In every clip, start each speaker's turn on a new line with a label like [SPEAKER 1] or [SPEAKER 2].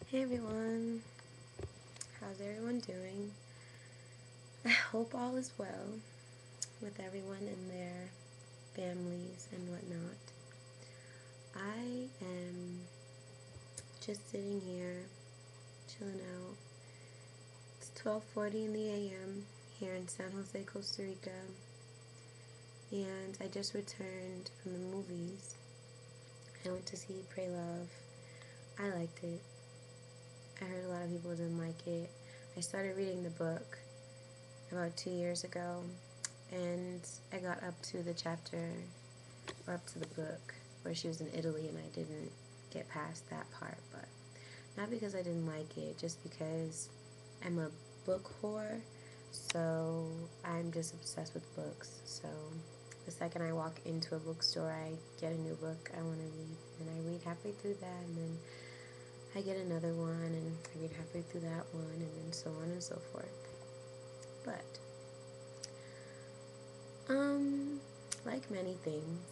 [SPEAKER 1] Hey everyone, how's everyone doing? I hope all is well with everyone and their families and whatnot. I am just sitting here, chilling out. It's 12:40 in the a.m. here in San Jose, Costa Rica, and I just returned from the movies. I went to see Pray Love. I liked it. I heard a lot of people didn't like it. I started reading the book about 2 years ago, and I got up to the chapter, or up to the book, where she was in Italy, and I didn't get past that part. But not because I didn't like it, just because I'm a book whore, so I'm just obsessed with books. So the second I walk into a bookstore, I get a new book I want to read, and I read halfway through that, and then I get another one, and I read halfway through that one, and then so on and so forth. But like many things,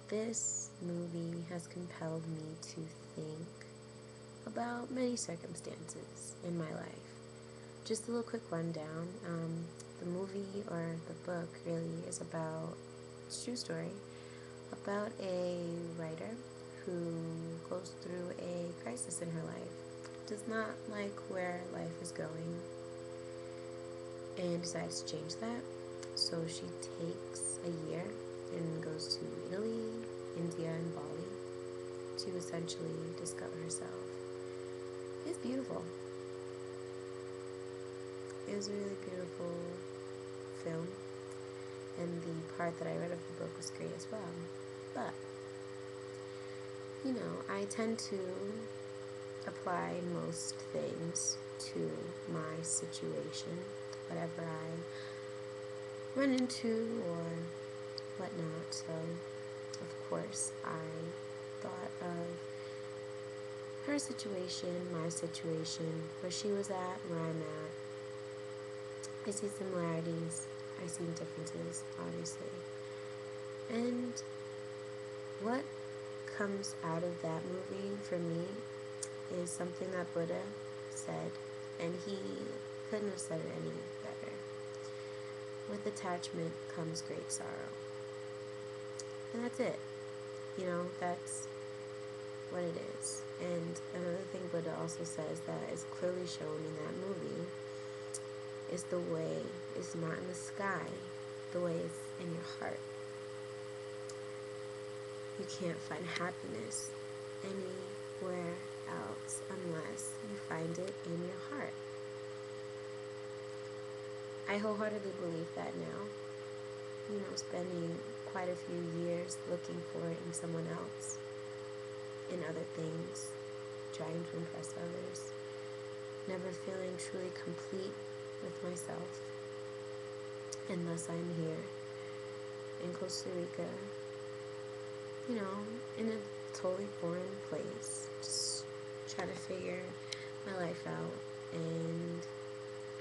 [SPEAKER 1] this movie has compelled me to think about many circumstances in my life. Just a little quick rundown. The movie, or the book really, is about, it's a true story, about a writer who goes through a crisis in her life, does not like where life is going, and decides to change that. So she takes a year and goes to Italy, India, and Bali to essentially discover herself. It's beautiful. It was a really beautiful film, and the part that I read of the book was great as well. But, I tend to apply most things to my situation, whatever I run into or whatnot. So, of course, I thought of her situation, my situation, where she was at, where I'm at. I see similarities, I see differences, obviously. And what comes out of that movie for me is something that Buddha said, and he couldn't have said it any better. With attachment comes great sorrow. And that's it. That's what it is. And another thing Buddha also says that is clearly shown in that movie is the way is not in the sky, the way is in your heart. You can't find happiness anywhere else unless you find it in your heart. I wholeheartedly believe that now. Spending quite a few years looking for it in someone else, in other things, trying to impress others, never feeling truly complete with myself. And thus I'm here in Costa Rica, in a totally foreign place, just trying to figure my life out. And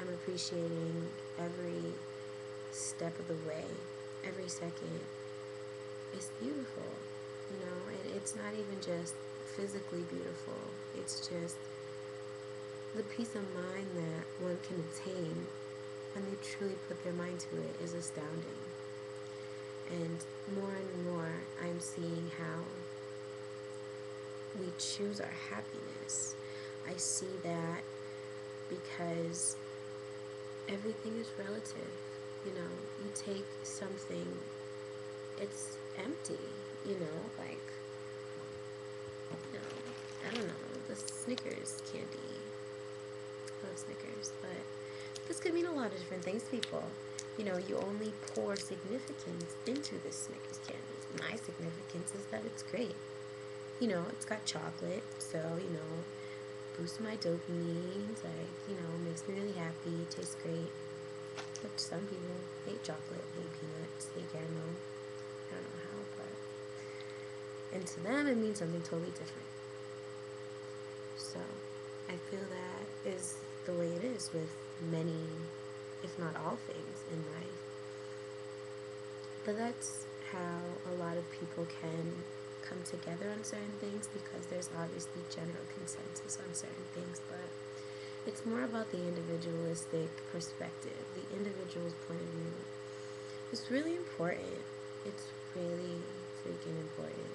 [SPEAKER 1] I'm appreciating every step of the way, every second. It's beautiful, and it's not even just physically beautiful. It's just the peace of mind that one can attain when they truly put their mind to it is astounding. And more, I'm seeing how we choose our happiness. I see that because everything is relative. You take something, it's empty, like, I don't know, the Snickers candy. I love Snickers, but this could mean a lot of different things to people. You only pour significance into this Snickers candy. My significance is that it's great. It's got chocolate, so, boosts my dopamine, makes me really happy, it tastes great. But some people hate chocolate, hate peanuts, hate caramel. I don't know how, but... And to them, it means something totally different. So, I feel that is the way it is with many, if not all things in life. But that's how a lot of people can come together on certain things because there's obviously general consensus on certain things, but it's more about the individualistic perspective, the individual's point of view. It's really important. It's really freaking important.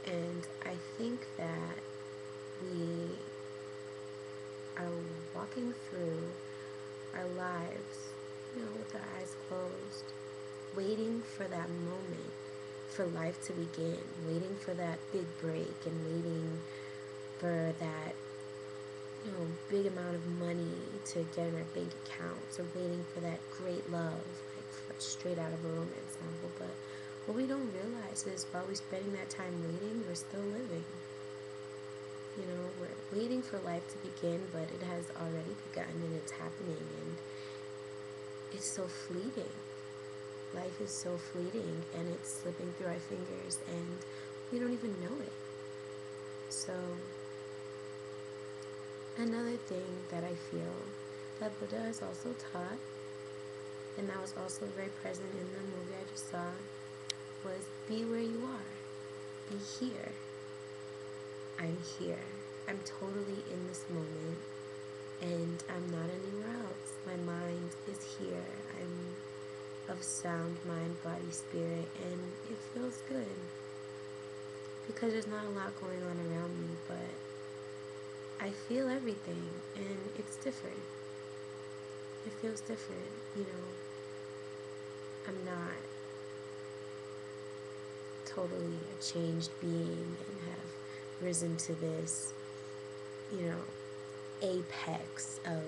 [SPEAKER 1] And I think that we are walking through our lives, with our eyes closed, waiting for that moment for life to begin, waiting for that big break, and waiting for that, big amount of money to get in our bank accounts, or waiting for that great love, like straight out of a romance novel. But what we don't realize is while we're spending that time waiting, we're still living. We're waiting for life to begin, but it has already begun and it's happening, and it's so fleeting. Life is so fleeting, and it's slipping through our fingers, and we don't even know it. So, another thing that I feel that Buddha has also taught, and that was also very present in the movie I just saw, was be where you are. Be here. I'm here. I'm totally in this moment, and I'm not anywhere else. My mind is here. I'm of sound mind, body, spirit, and it feels good because there's not a lot going on around me, but I feel everything, and it's different. It feels different, I'm not totally a changed being and have risen to this, apex of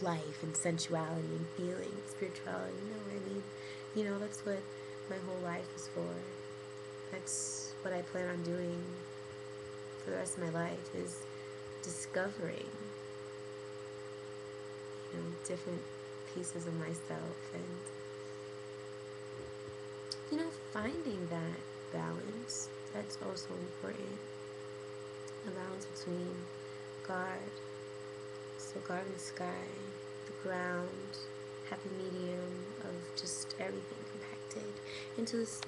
[SPEAKER 1] life and sensuality and feeling, spirituality. No, that's what my whole life is for. That's what I plan on doing for the rest of my life, is discovering, different pieces of myself, and, finding that balance. That's also important. The balance between God, so God in the sky, the ground, happy medium of just everything compacted into this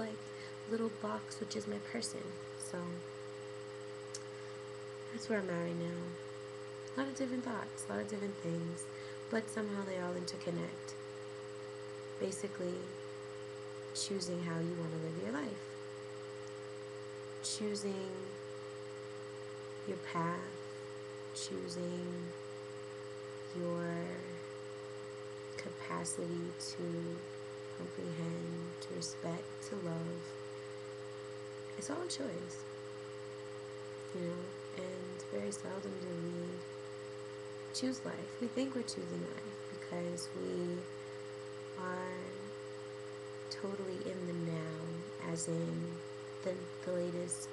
[SPEAKER 1] little box, which is my person. So that's where I'm at right now. A lot of different thoughts, a lot of different things, but somehow they all interconnect. Basically, choosing how you want to live your life. Choosing your path. Choosing your capacity to comprehend, to respect, to love. It's all a choice, and very seldom do we choose life. We think we're choosing life because we are totally in the now, as in the latest,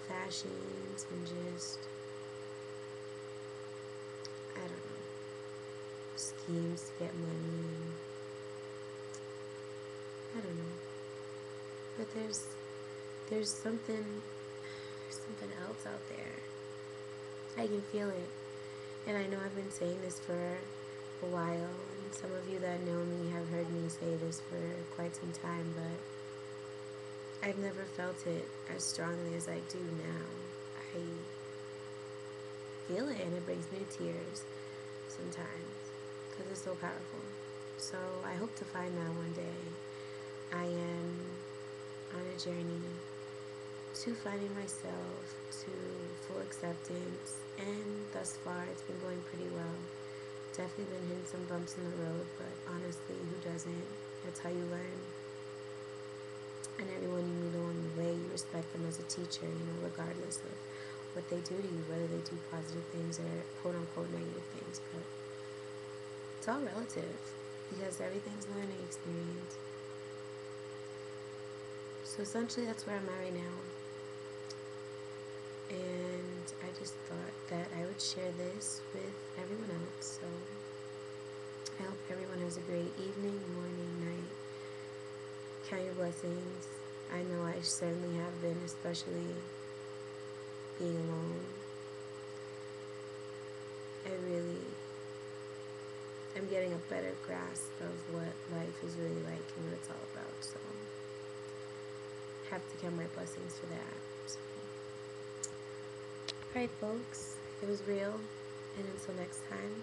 [SPEAKER 1] fashions, and just, I don't know, schemes to get money, and I don't know. But there's something else out there. I can feel it. And I know I've been saying this for a while, and some of you that know me have heard me say this for quite some time, but I've never felt it as strongly as I do now. I feel it, and it brings me to tears sometimes because it's so powerful. So I hope to find that one day. I am on a journey to finding myself, to full acceptance, and thus far it's been going pretty well. Definitely been hitting some bumps in the road, but honestly, who doesn't? That's how you learn. And everyone you meet along the way, you respect them as a teacher, regardless of what they do to you, whether they do positive things or quote-unquote negative things. But it's all relative because everything's a learning experience. So essentially, that's where I'm at right now. And I just thought that I would share this with everyone else. So I hope everyone has a great evening, morning, night. Count your blessings. I know I certainly have been, especially being alone. I'm getting a better grasp of what life is really like and what it's all about. So have to count my blessings for that. So, alright, folks, it was real, and until next time,